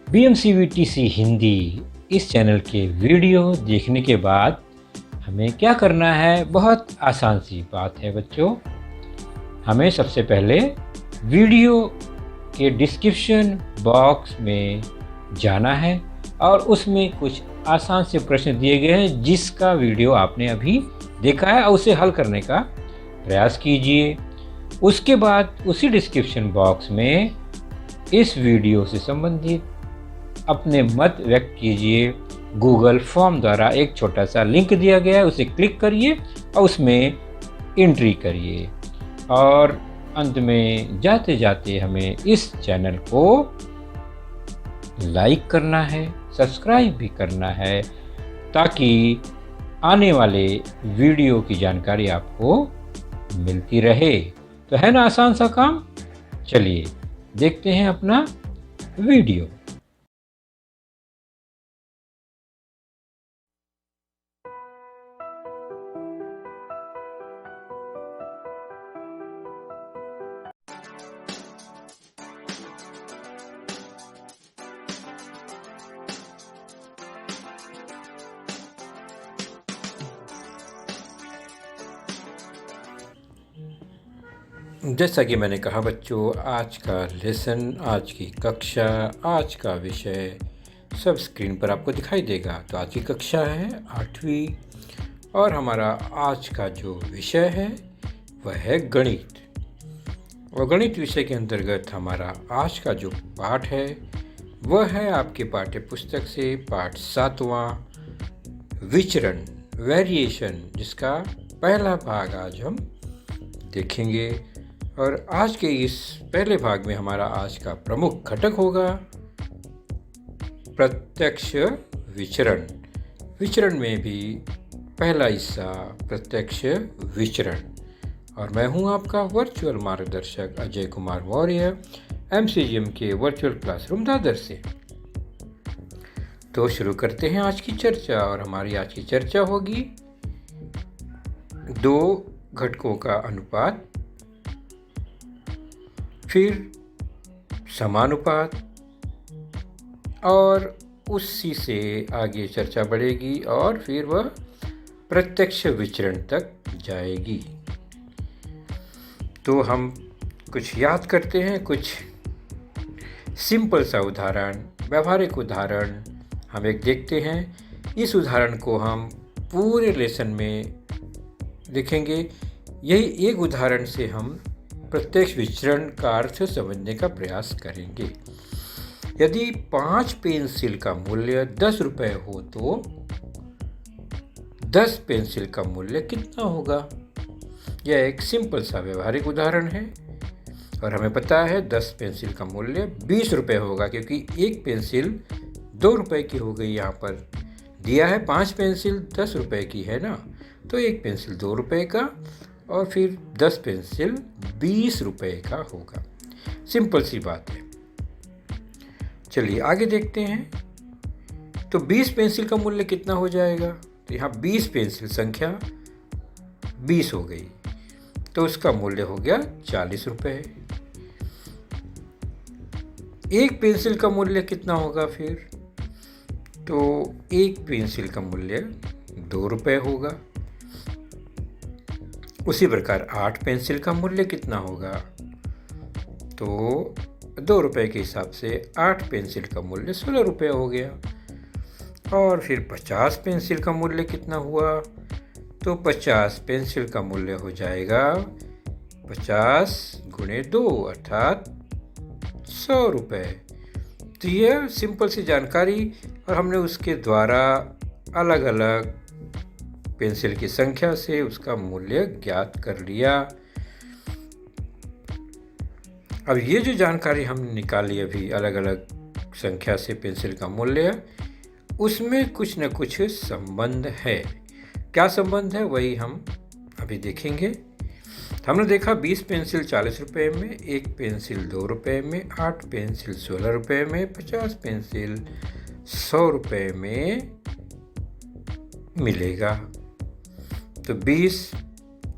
BMCVTC Hindi इस channel के video देखने के बाद हमें क्या करना है? बहुत आसान सी बात है बच्चों। हमें सबसे पहले वीडियो के डिस्क्रिप्शन बॉक्स में जाना है और उसमें कुछ आसान से प्रश्न दिए गए हैं जिसका वीडियो आपने अभी देखा है और उसे हल करने का प्रयास कीजिए। उसके बाद उसी डिस्क्रिप्शन बॉक्स में इस वीडियो से संबंधित अपने मत व्यक्त कीजिए। गूगल फॉर्म द्वारा एक छोटा सा लिंक दिया गया है, उसे क्लिक करिए और उसमें एंट्री करिए। और अंत में जाते जाते हमें इस चैनल को लाइक करना है, सब्सक्राइब भी करना है ताकि आने वाले वीडियो की जानकारी आपको मिलती रहे। तो है ना आसान सा काम? चलिए देखते हैं अपना वीडियो। जैसा कि मैंने कहा बच्चों, आज का लेसन, आज की कक्षा, आज का विषय सब स्क्रीन पर आपको दिखाई देगा। तो आज की कक्षा है 8वीं और हमारा आज का जो विषय है वह है गणित। और गणित विषय के अंतर्गत हमारा आज का जो पाठ है वह है आपके पाठ्य पुस्तक से पाठ 7वां, विचरण, वेरिएशन, जिसका पहला भाग आज हम देखेंगे। और आज के इस पहले भाग में हमारा आज का प्रमुख घटक होगा प्रत्यक्ष विचरण। विचरण में भी पहला हिस्सा प्रत्यक्ष विचरण। और मैं हूं आपका वर्चुअल मार्गदर्शक अजय कुमार मौर्य, MCGM के वर्चुअल क्लासरूम दादर से। तो शुरू करते हैं आज की चर्चा। और हमारी आज की चर्चा होगी दो घटकों का अनुपात, फिर समानुपात, और उसी से आगे चर्चा बढ़ेगी और फिर वह प्रत्यक्ष विचरण तक जाएगी। तो हम कुछ याद करते हैं, कुछ सिंपल सा उदाहरण, व्यवहारिक उदाहरण हम एक देखते हैं। इस उदाहरण को हम पूरे लेसन में देखेंगे। यही एक उदाहरण से हम प्रत्यक्ष विचरण का अर्थ समझने का प्रयास करेंगे। यदि 5 पेंसिल का मूल्य 10 रुपये हो तो 10 पेंसिल का मूल्य कितना होगा? यह एक सिंपल सा व्यवहारिक उदाहरण है और हमें पता है 10 पेंसिल का मूल्य 20 रुपये होगा, क्योंकि एक पेंसिल 2 रुपये की हो गई। यहाँ पर दिया है 5 पेंसिल 10 रुपये की है ना, तो एक पेंसिल 2 रुपये का और फिर 10 पेंसिल 20 रुपये का होगा। सिंपल सी बात है। चलिए आगे देखते हैं। तो 20 पेंसिल का मूल्य कितना हो जाएगा? तो यहाँ 20 पेंसिल संख्या 20 हो गई, तो उसका मूल्य हो गया 40 रुपये। एक पेंसिल का मूल्य कितना होगा फिर? तो एक पेंसिल का मूल्य 2 रुपये होगा। उसी प्रकार 8 पेंसिल का मूल्य कितना होगा? तो 2 रुपये के हिसाब से 8 पेंसिल का मूल्य 16 रुपये हो गया। और फिर 50 पेंसिल का मूल्य कितना हुआ? तो 50 पेंसिल का मूल्य हो जाएगा 50 गुणे 2 अर्थात 100 रुपये। तो यह सिंपल सी जानकारी, और हमने उसके द्वारा अलग अलग पेंसिल की संख्या से उसका मूल्य ज्ञात कर लिया। अब ये जो जानकारी हमने निकाली अभी अलग अलग संख्या से पेंसिल का मूल्य, उसमें कुछ न कुछ संबंध है। क्या संबंध है वही हम अभी देखेंगे। हमने देखा 20 पेंसिल 40 रुपये में, एक पेंसिल 2 रुपये में, 8 पेंसिल 16 रुपये में, 50 पेंसिल 100 रुपये में मिलेगा। तो 20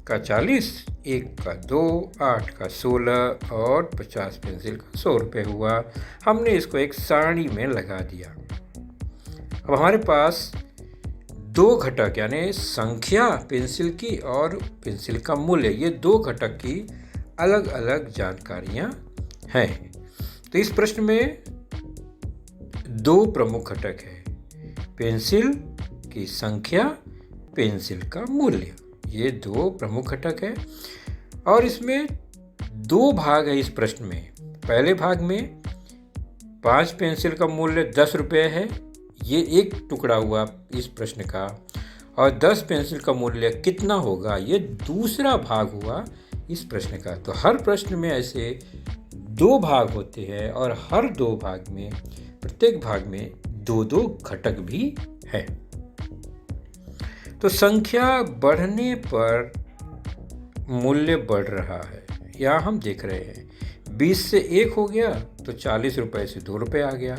का 40 1 का 2, 8 का 16 और 50 पेंसिल का 100 रुपये हुआ। हमने इसको एक सारणी में लगा दिया। अब हमारे पास दो घटक यानी संख्या पेंसिल की और पेंसिल का मूल्य, ये दो घटक की अलग अलग जानकारियाँ हैं। तो इस प्रश्न में दो प्रमुख घटक हैं, पेंसिल की संख्या, पेंसिल का मूल्य, ये दो प्रमुख घटक है। और इसमें दो भाग है इस प्रश्न में। पहले भाग में 5 पेंसिल का मूल्य 10 रुपये है, ये एक टुकड़ा हुआ इस प्रश्न का, और 10 पेंसिल का मूल्य कितना होगा, ये दूसरा भाग हुआ इस प्रश्न का। तो हर प्रश्न में ऐसे दो भाग होते हैं और हर दो भाग में, प्रत्येक भाग में दो दो घटक भी है। तो संख्या बढ़ने पर मूल्य बढ़ रहा है, यहाँ हम देख रहे हैं 20 से 1 हो गया तो 40 रुपये से 2 रुपये आ गया,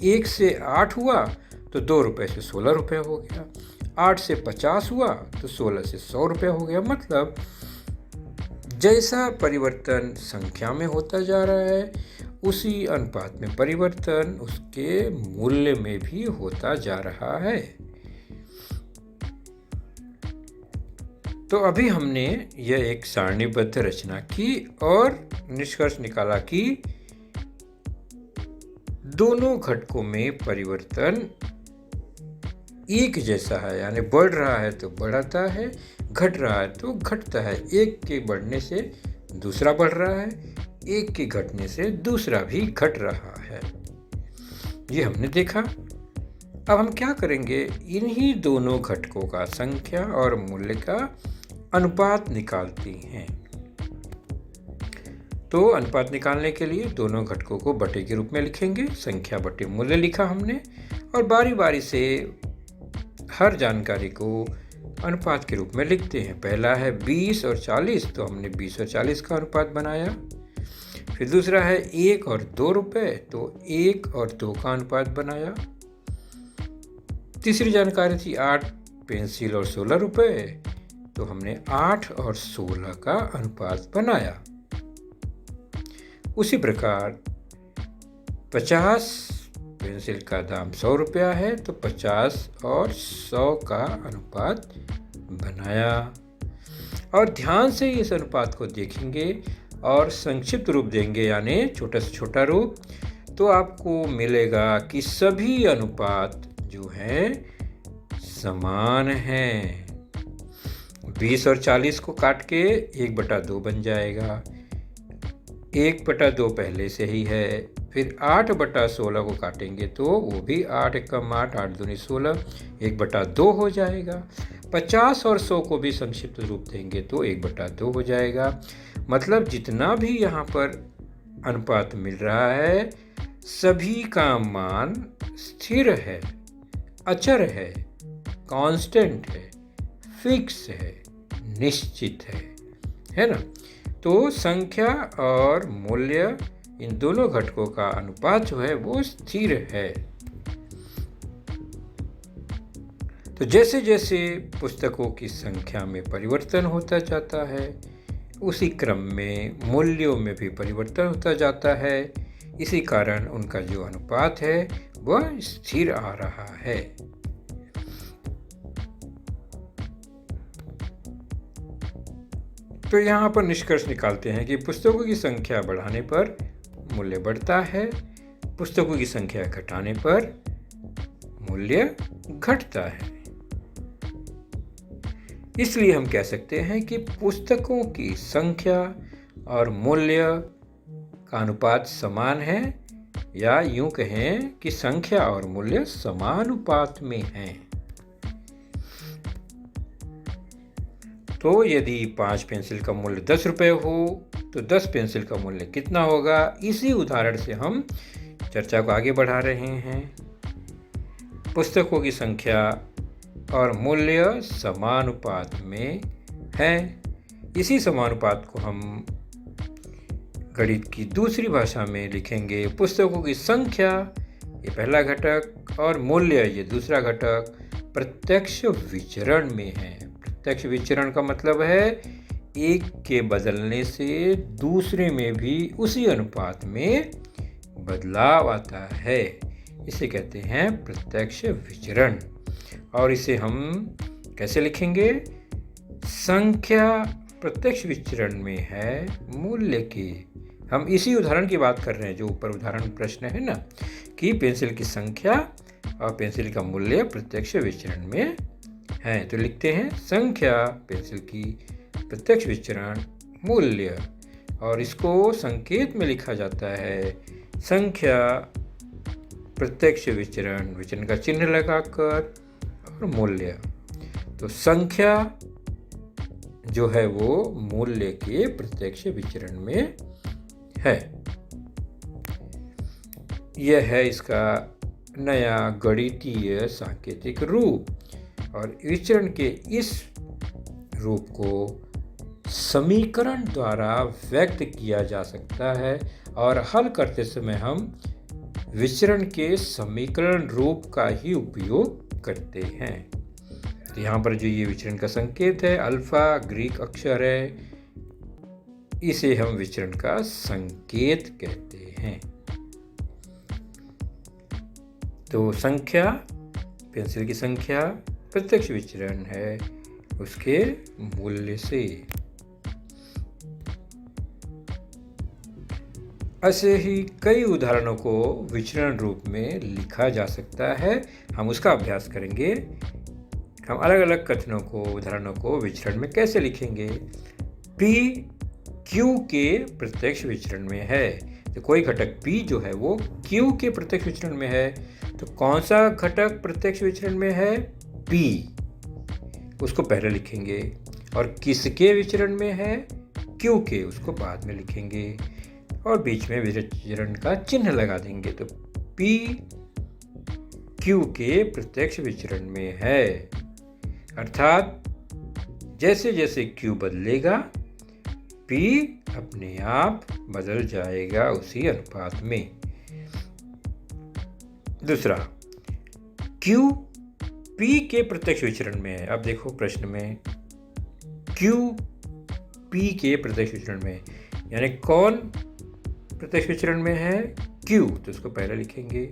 1 से 8 हुआ तो 2 रुपये से 16 रुपये हो गया, 8 से 50 हुआ तो 16 से 100 रुपये हो गया। मतलब जैसा परिवर्तन संख्या में होता जा रहा है उसी अनुपात में परिवर्तन उसके मूल्य में भी होता जा रहा है। तो अभी हमने यह एक सारणीबद्ध रचना की और निष्कर्ष निकाला कि दोनों घटकों में परिवर्तन एक जैसा है, यानी बढ़ रहा है तो बढ़ता है, घट रहा है तो घटता है। एक के बढ़ने से दूसरा बढ़ रहा है, एक के घटने से दूसरा भी घट रहा है, ये हमने देखा। अब हम क्या करेंगे, इन्हीं दोनों घटकों का संख्या और मूल्य का अनुपात निकालते हैं। तो अनुपात निकालने के लिए दोनों घटकों को बटे के रूप में लिखेंगे। संख्या बटे मूल्य लिखा हमने, और बारी बारी से हर जानकारी को अनुपात के रूप में लिखते हैं। पहला है 20 और 40, तो हमने 20 और 40 का अनुपात बनाया। फिर दूसरा है 1 और 2 रुपये, तो 1 और 2 का अनुपात बनाया। तीसरी जानकारी थी 8 पेंसिल और 16 रुपये, तो हमने 8 और 16 का अनुपात बनाया। उसी प्रकार 50 पेंसिल का दाम 100 रुपया है, तो 50 और 100 का अनुपात बनाया। और ध्यान से इस अनुपात को देखेंगे और संक्षिप्त रूप देंगे, यानी छोटा से छोटा रूप, तो आपको मिलेगा कि सभी अनुपात जो हैं समान हैं। 20 और 40 को काट के 1/2 बन जाएगा, 1/2 पहले से ही है। फिर 8/16 को काटेंगे तो वो भी 8 कम 8, 8 दूनी 16, 1/2 हो जाएगा। 50 और 100 को भी संक्षिप्त रूप देंगे तो 1/2 हो जाएगा। मतलब जितना भी यहाँ पर अनुपात मिल रहा है सभी का मान स्थिर है, अचर है, कांस्टेंट है, फिक्स है, निश्चित है ना। तो संख्या और मूल्य, इन दोनों घटकों का अनुपात जो है वो स्थिर है। तो जैसे जैसे पुस्तकों की संख्या में परिवर्तन होता जाता है उसी क्रम में मूल्यों में भी परिवर्तन होता जाता है, इसी कारण उनका जो अनुपात है वह स्थिर आ रहा है। तो यहाँ पर निष्कर्ष निकालते हैं कि पुस्तकों की संख्या बढ़ाने पर मूल्य बढ़ता है, पुस्तकों की संख्या घटाने पर मूल्य घटता है। इसलिए हम कह सकते हैं कि पुस्तकों की संख्या और मूल्य का अनुपात समान है, या यूं कहें कि संख्या और मूल्य समानुपात में हैं। तो यदि 5 पेंसिल का मूल्य 10 रुपये हो तो 10 पेंसिल का मूल्य कितना होगा, इसी उदाहरण से हम चर्चा को आगे बढ़ा रहे हैं। पुस्तकों की संख्या और मूल्य समानुपात में है। इसी समानुपात को हम गणित की दूसरी भाषा में लिखेंगे। पुस्तकों की संख्या ये पहला घटक और मूल्य ये दूसरा घटक प्रत्यक्ष विचरण में है। प्रत्यक्ष विचरण का मतलब है एक के बदलने से दूसरे में भी उसी अनुपात में बदलाव आता है। इसे कहते हैं प्रत्यक्ष विचरण। और इसे हम कैसे लिखेंगे? संख्या प्रत्यक्ष विचरण में है मूल्य के। हम इसी उदाहरण की बात कर रहे हैं जो ऊपर उदाहरण प्रश्न है ना, कि पेंसिल की संख्या और पेंसिल का मूल्य प्रत्यक्ष विचरण में है। तो लिखते हैं संख्या पेंसिल की प्रत्यक्ष विचरण मूल्य, और इसको संकेत में लिखा जाता है संख्या प्रत्यक्ष विचरण, विचरण का चिन्ह लगाकर, और मूल्य। तो संख्या जो है वो मूल्य के प्रत्यक्ष विचरण में है। यह है इसका नया गणितीय सांकेतिक रूप। और विचरण के इस रूप को समीकरण द्वारा व्यक्त किया जा सकता है, और हल करते समय हम विचरण के समीकरण रूप का ही उपयोग करते हैं। तो यहाँ पर जो ये विचरण का संकेत है अल्फा ग्रीक अक्षर है, इसे हम विचरण का संकेत कहते हैं। तो संख्या पेंसिल की संख्या प्रत्यक्ष विचरण है उसके मूल्य से। ऐसे ही कई उदाहरणों को विचरण रूप में लिखा जा सकता है, हम उसका अभ्यास करेंगे। हम अलग अलग कथनों को, उदाहरणों को विचरण में कैसे लिखेंगे। P Q के प्रत्यक्ष विचरण में है। तो कोई घटक P जो है वो Q के प्रत्यक्ष विचरण में है। तो कौन सा घटक प्रत्यक्ष विचरण में है? P, उसको पहले लिखेंगे। और किसके विचरण में है? Q के, उसको बाद में लिखेंगे। और बीच में विचरण का चिन्ह लगा देंगे। तो P Q के प्रत्यक्ष विचरण में है, अर्थात जैसे जैसे Q बदलेगा P अपने आप बदल जाएगा उसी अनुपात में। दूसरा, Q P के प्रत्यक्ष विचरण में है। अब देखो प्रश्न में Q P के प्रत्यक्ष विचरण में, यानी कौन प्रत्यक्ष विचरण में है? Q, तो उसको पहले लिखेंगे।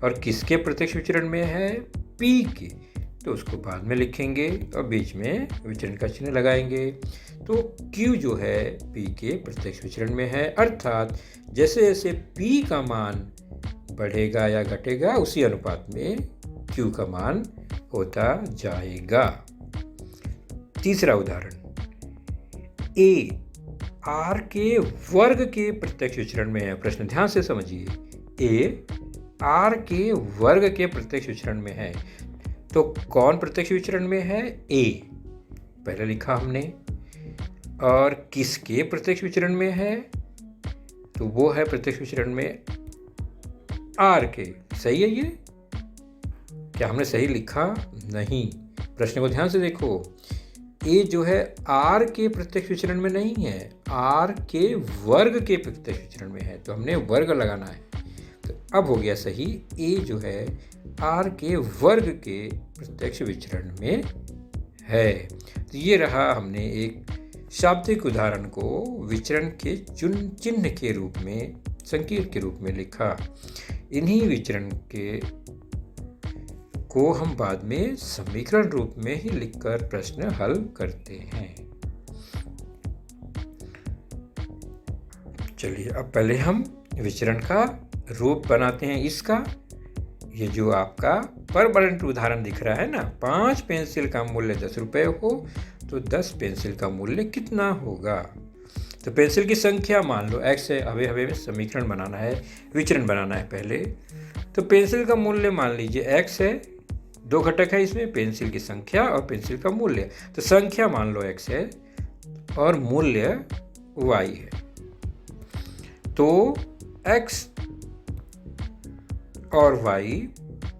और किसके प्रत्यक्ष विचरण में है? P के, तो उसको बाद में लिखेंगे और बीच में विचरण का चिन्ह लगाएंगे। तो Q जो है P के प्रत्यक्ष विचरण में है, अर्थात जैसे जैसे P का मान बढ़ेगा या घटेगा उसी अनुपात में Q का मान होता जाएगा। तीसरा उदाहरण, A R के वर्ग के प्रत्यक्ष विचरण में है। प्रश्न ध्यान से समझिए। A R के वर्ग के प्रत्यक्ष विचरण में है। तो कौन प्रत्यक्ष विचरण में है? A, पहले लिखा हमने। और किसके प्रत्यक्ष विचरण में है? तो वो है प्रत्यक्ष विचरण में R के। सही है ये? क्या हमने सही लिखा? नहीं। प्रश्न को ध्यान से देखो। A जो है R के प्रत्यक्ष विचरण में नहीं है, R के वर्ग के प्रत्यक्ष विचरण में है। तो हमने वर्ग लगाना है। तो अब हो गया सही। A जो है R के वर्ग के प्रत्यक्ष विचरण में है। तो ये रहा, हमने एक शाब्दिक उदाहरण को विचरण के चिन्ह के रूप में, संकेत के रूप में लिखा। इन्हीं विचरण के को हम बाद में समीकरण रूप में ही लिखकर प्रश्न हल करते हैं। चलिए अब पहले हम विचरण का रूप बनाते हैं इसका। ये जो आपका परमानेंट उदाहरण दिख रहा है ना, 5 पेंसिल का मूल्य 10 रुपये हो तो 10 पेंसिल का मूल्य कितना होगा? तो पेंसिल की संख्या मान लो x है। अभी हमें समीकरण बनाना है, विचरण बनाना है पहले। तो पेंसिल का मूल्य मान लीजिए x है। 2 घटक है इसमें, पेंसिल की संख्या और पेंसिल का मूल्य। तो संख्या मान लो x है और मूल्य y है। तो x और y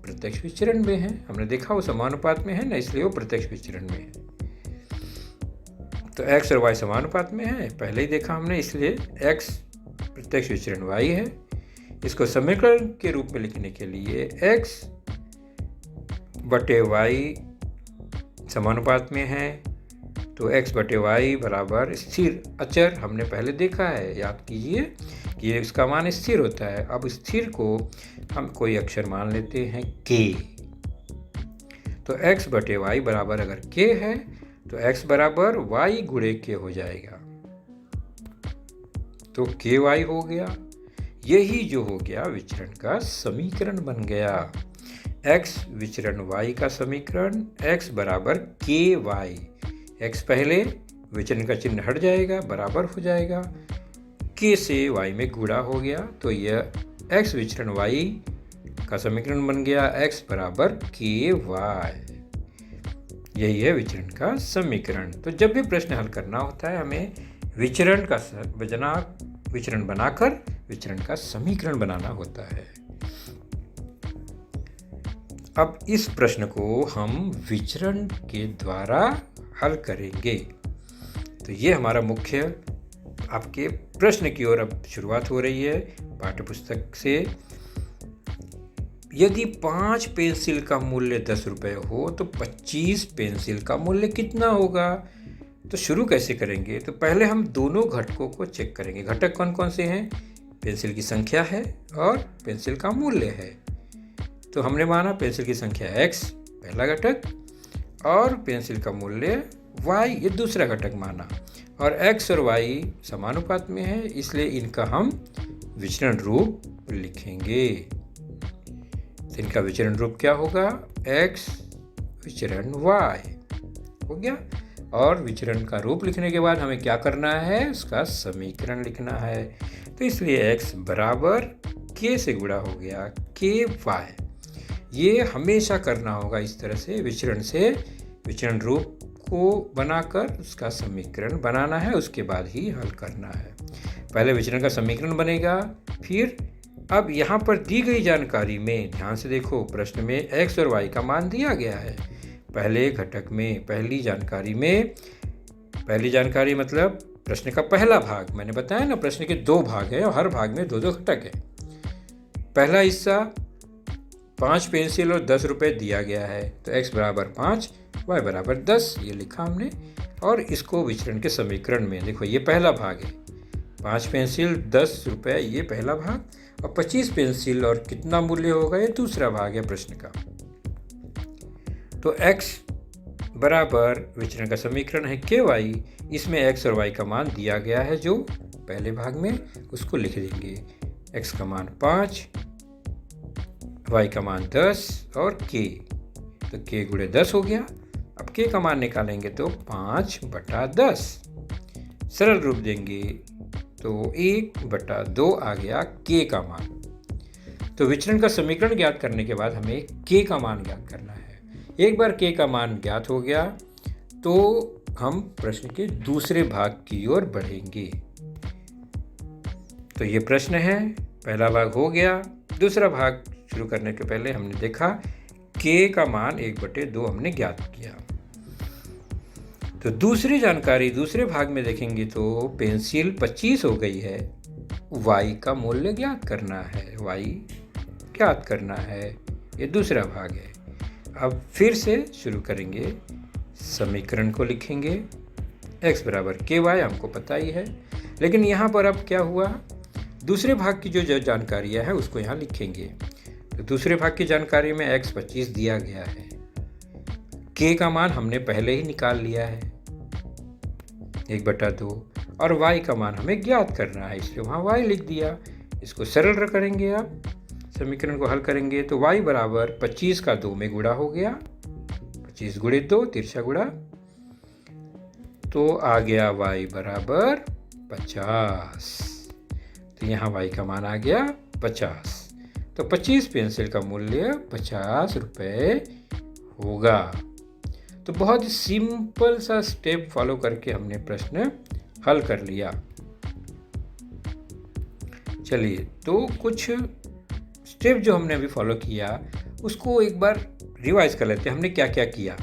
प्रत्यक्ष विचरण में है। हमने देखा वो समानुपात में है ना, इसलिए वो प्रत्यक्ष विचरण में है। तो x और y समानुपात में है, पहले ही देखा हमने, इसलिए x प्रत्यक्ष विचरण y है। इसको समीकरण के रूप में लिखने के लिए x बटे y समानुपात में है तो x बटे वाई बराबर स्थिर अचर हमने पहले देखा है, याद कीजिए कि इसका मान स्थिर होता है। अब स्थिर को हम कोई अक्षर मान लेते हैं k। तो x बटे वाई बराबर अगर k है तो x बराबर y गुणे k हो जाएगा, तो ky हो गया। यही जो हो गया विचरण का समीकरण बन गया। x विचरण y का समीकरण x बराबर ky। x पहले विचरण का चिन्ह हट जाएगा, बराबर हो जाएगा, k से y में गुणा हो गया, तो यह x विचरण y का समीकरण बन गया x बराबर ky। यही है विचरण का समीकरण। तो जब भी प्रश्न हल करना होता है हमें विचरण बनाकर विचरण का समीकरण बनाना होता है। अब इस प्रश्न को हम विचरण के द्वारा हल करेंगे। तो ये हमारा मुख्य आपके प्रश्न की ओर अब शुरुआत हो रही है पाठ्यपुस्तक से। यदि 5 पेंसिल का मूल्य 10 रुपये हो तो 25 पेंसिल का मूल्य कितना होगा? तो शुरू कैसे करेंगे? तो पहले हम दोनों घटकों को चेक करेंगे। घटक कौन कौन से हैं? पेंसिल की संख्या है और पेंसिल का मूल्य है। तो हमने माना पेंसिल की संख्या x पहला घटक और पेंसिल का मूल्य y ये दूसरा घटक माना, और x और y समानुपात में है, इसलिए इनका हम विचरण रूप लिखेंगे। तो इनका विचरण रूप क्या होगा? x विचरण y हो गया। और विचरण का रूप लिखने के बाद हमें क्या करना है? उसका समीकरण लिखना है। तो इसलिए x बराबर k से गुणा हो गया ky। ये हमेशा करना होगा इस तरह से विचरण रूप को बनाकर उसका समीकरण बनाना है, उसके बाद ही हल करना है। पहले विचरण का समीकरण बनेगा, फिर अब यहाँ पर दी गई जानकारी में ध्यान से देखो, प्रश्न में x और y का मान दिया गया है। पहले घटक में पहली जानकारी मतलब प्रश्न का पहला भाग, मैंने बताया ना प्रश्न के 2 भाग हैं और हर भाग में 2-2 घटक है। पहला हिस्सा 5 पेंसिल और 10 रुपये दिया गया है, तो x बराबर 5 y बराबर 10 ये लिखा हमने। और इसको विचरण के समीकरण में देखो, ये पहला भाग है, 5 पेंसिल 10 रुपये ये पहला भाग, और 25 पेंसिल और कितना मूल्य होगा ये दूसरा भाग है प्रश्न का। तो x बराबर विचरण का समीकरण है ky, इसमें x और y का मान दिया गया है जो पहले भाग में, उसको लिख देंगे। x का मान 5, y का मान 10 और k, तो k गुणे 10 हो गया। अब k का मान निकालेंगे तो 5/10, सरल रूप देंगे तो 1/2 आ गया k का मान। तो विचरण का समीकरण ज्ञात करने के बाद हमें k का मान ज्ञात करना है। एक बार k का मान ज्ञात हो गया तो हम प्रश्न के दूसरे भाग की ओर बढ़ेंगे। तो ये प्रश्न है, पहला भाग हो गया। दूसरा भाग शुरू करने के पहले हमने देखा k का मान 1/2 हमने ज्ञात किया। तो दूसरी जानकारी दूसरे भाग में देखेंगे तो पेंसिल 25 हो गई है, y का मूल्य ज्ञात करना है, y ज्ञात करना है, ये दूसरा भाग है। अब फिर से शुरू करेंगे, समीकरण को लिखेंगे। x बराबर ky हमको पता ही है, लेकिन यहाँ पर अब क्या हुआ, दूसरे भाग की जो जानकारियाँ हैं उसको यहाँ लिखेंगे। तो दूसरे भाग की जानकारी में x 25 दिया गया है, k का मान हमने पहले ही निकाल लिया है 1/2, और y का मान हमें ज्ञात करना है, इसलिए वहाँ y लिख दिया। इसको सरल करेंगे, आप समीकरण को हल करेंगे तो y बराबर 25 का 2 में गुणा हो गया, 25 गुणे 2 तिरछा गुणा, तो आ गया y बराबर 50। तो यहाँ y का मान आ गया 50, तो 25 पेंसिल का मूल्य 50 रुपये होगा। तो बहुत ही सिंपल सा स्टेप फॉलो करके हमने प्रश्न हल कर लिया। चलिए, तो कुछ स्टेप जो हमने अभी फॉलो किया उसको एक बार रिवाइज कर लेते हैं, हमने क्या क्या किया।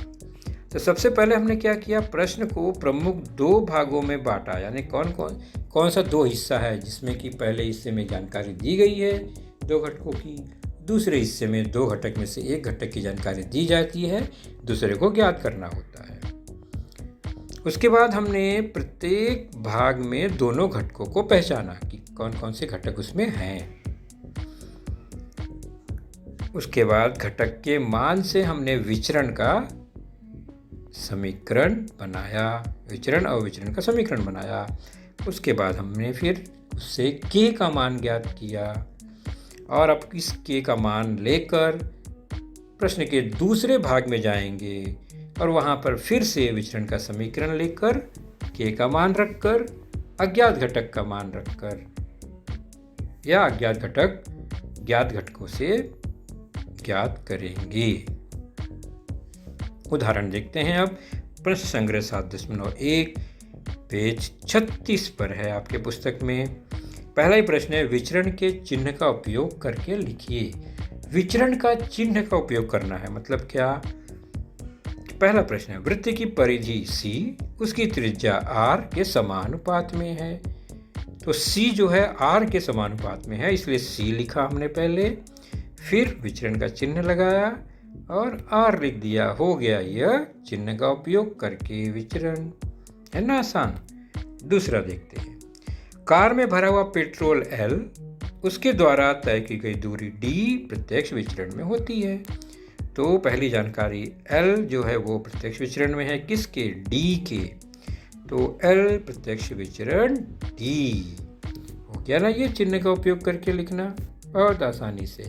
तो सबसे पहले हमने क्या किया, प्रश्न को प्रमुख 2 भागों में बांटा, यानी कौन सा 2 हिस्सा है जिसमें कि पहले हिस्से में जानकारी दी गई है 2 घटकों की, दूसरे हिस्से में 2 घटक में से एक घटक की जानकारी दी जाती है, दूसरे को ज्ञात करना होता है। उसके बाद हमने प्रत्येक भाग में दोनों घटकों को पहचाना कि कौन कौन से घटक उसमें हैं। उसके बाद घटक के मान से हमने विचरण का समीकरण बनाया, विचरण और विचरण का समीकरण बनाया। उसके बाद हमने फिर उससे k का मान ज्ञात किया और अब इस k का मान लेकर प्रश्न के दूसरे भाग में जाएंगे और वहाँ पर फिर से विचरण का समीकरण लेकर k का मान रखकर अज्ञात घटक का मान रखकर या अज्ञात घटक ज्ञात घटकों से ज्ञात करेंगे। उदाहरण देखते हैं अब। प्रश्न संग्रह 7.1 पेज 36 पर है आपके पुस्तक में। पहला ही प्रश्न है, विचरण के चिन्ह का उपयोग करके लिखिए। विचरण का चिन्ह का उपयोग करना है मतलब क्या? पहला प्रश्न है, वृत्त की परिधि C उसकी त्रिज्या R के समानुपात में है। तो C जो है R के समानुपात में है, इसलिए C लिखा हमने पहले, फिर विचरण का चिन्ह लगाया और R लिख दिया। हो गया यह चिन्ह का उपयोग करके विचरण, है ना आसान। दूसरा देखते हैं। कार में भरा हुआ पेट्रोल L उसके द्वारा तय की गई दूरी D प्रत्यक्ष विचरण में होती है। तो पहली जानकारी L जो है वो प्रत्यक्ष विचरण में है, किसके? D के। तो L प्रत्यक्ष विचरण D हो गया ना ये चिन्ह का उपयोग करके लिखना बहुत आसानी से।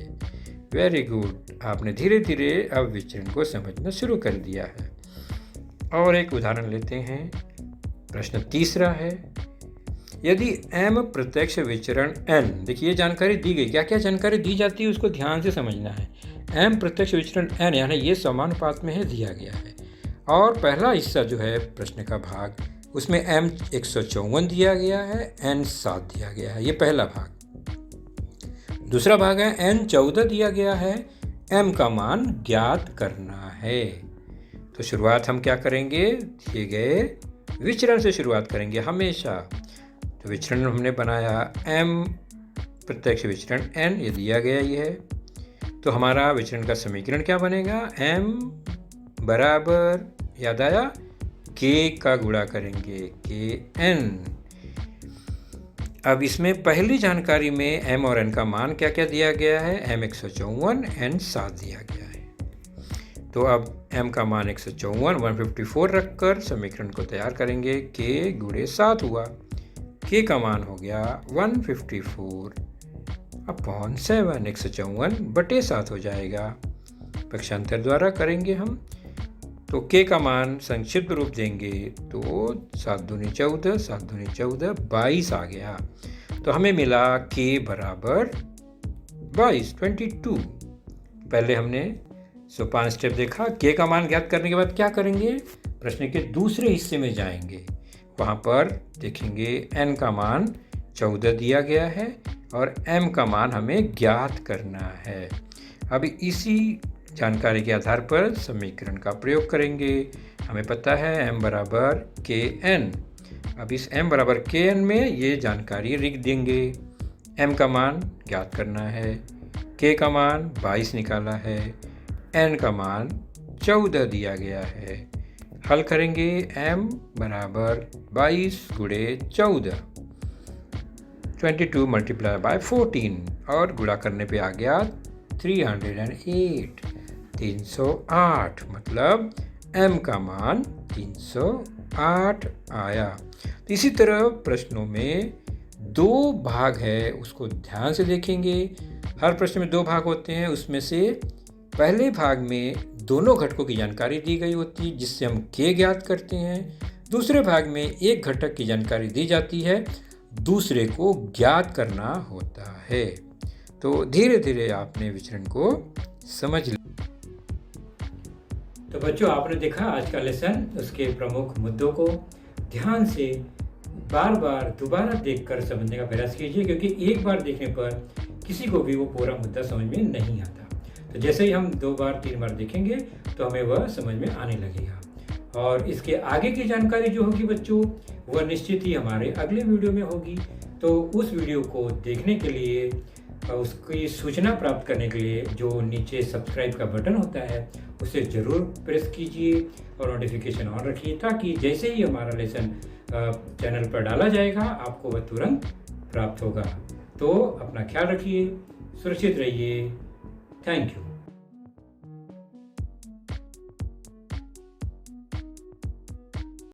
वेरी गुड, आपने धीरे धीरे अब विचरण को समझना शुरू कर दिया है। और एक उदाहरण लेते हैं। प्रश्न तीसरा है, यदि m प्रत्यक्ष विचरण n, देखिए जानकारी दी गई, क्या क्या जानकारी दी जाती है उसको ध्यान से समझना है। m प्रत्यक्ष विचरण n यानी ये समानुपात में है दिया गया है। और पहला हिस्सा जो है प्रश्न का भाग उसमें m 154 दिया गया है, n 7 दिया गया है, ये पहला भाग। दूसरा भाग है n 14 दिया गया है, m का मान ज्ञात करना है। तो शुरुआत हम क्या करेंगे? दिए गए विचरण से शुरुआत करेंगे हमेशा। तो विचरण हमने बनाया m प्रत्यक्ष विचरण n, ये दिया गया ये है। तो हमारा विचरण का समीकरण क्या बनेगा? m बराबर, याद आया, k का गुणा करेंगे kn। अब इसमें पहली जानकारी में m और n का मान क्या क्या दिया गया है? m 154, n 7 दिया गया है। तो अब m का मान 154 154 रखकर समीकरण को तैयार करेंगे। k गुणे 7 हुआ, k का मान हो गया 154 अपॉन 7, 154 बटे 7 हो जाएगा। पक्षांतर द्वारा करेंगे हम, तो k का मान संक्षिप्त रूप देंगे तो 7 दूनी 14, 7 दूनी 14, 22 आ गया। तो हमें मिला k बराबर 22, 22। पहले हमने 5 स्टेप देखा। k का मान ज्ञात करने के बाद क्या करेंगे? प्रश्न के दूसरे हिस्से में जाएंगे, वहाँ पर देखेंगे n का मान 14 दिया गया है और m का मान हमें ज्ञात करना है। अब इसी जानकारी के आधार पर समीकरण का प्रयोग करेंगे। हमें पता है m बराबर kn। अब इस m बराबर kn में ये जानकारी लिख देंगे। m का मान ज्ञात करना है, k का मान 22 निकाला है, n का मान 14 दिया गया है। हल करेंगे m बराबर 22 गुणे 14, 22 मल्टीप्लाई बाय 14 और गुणा करने पे आ गया 308, 308, मतलब m का मान 308 आया। तो इसी तरह प्रश्नों में 2 भाग है, उसको ध्यान से देखेंगे। हर प्रश्न में 2 भाग होते हैं, उसमें से पहले भाग में दोनों घटकों की जानकारी दी गई होती है जिससे हम k ज्ञात करते हैं। दूसरे भाग में एक घटक की जानकारी दी जाती है, दूसरे को ज्ञात करना होता है। तो धीरे धीरे आपने विचरण को समझ लिया। तो बच्चों, आपने देखा आज का लेसन, उसके प्रमुख मुद्दों को ध्यान से बार बार दोबारा देखकर समझने का प्रयास कीजिए, क्योंकि एक बार देखने पर किसी को भी वो पूरा मुद्दा समझ में नहीं आता। तो जैसे ही हम 2 बार 3 बार देखेंगे तो हमें वह समझ में आने लगेगा। और इसके आगे की जानकारी जो होगी बच्चों, वह निश्चित ही हमारे अगले वीडियो में होगी। तो उस वीडियो को देखने के लिए उसकी सूचना प्राप्त करने के लिए जो नीचे सब्सक्राइब का बटन होता है उसे ज़रूर प्रेस कीजिए और नोटिफिकेशन ऑन रखिए, ताकि जैसे ही हमारा लेसन चैनल पर डाला जाएगा आपको वह तुरंत प्राप्त होगा। तो अपना ख्याल रखिए, सुरक्षित रहिए। Thank you.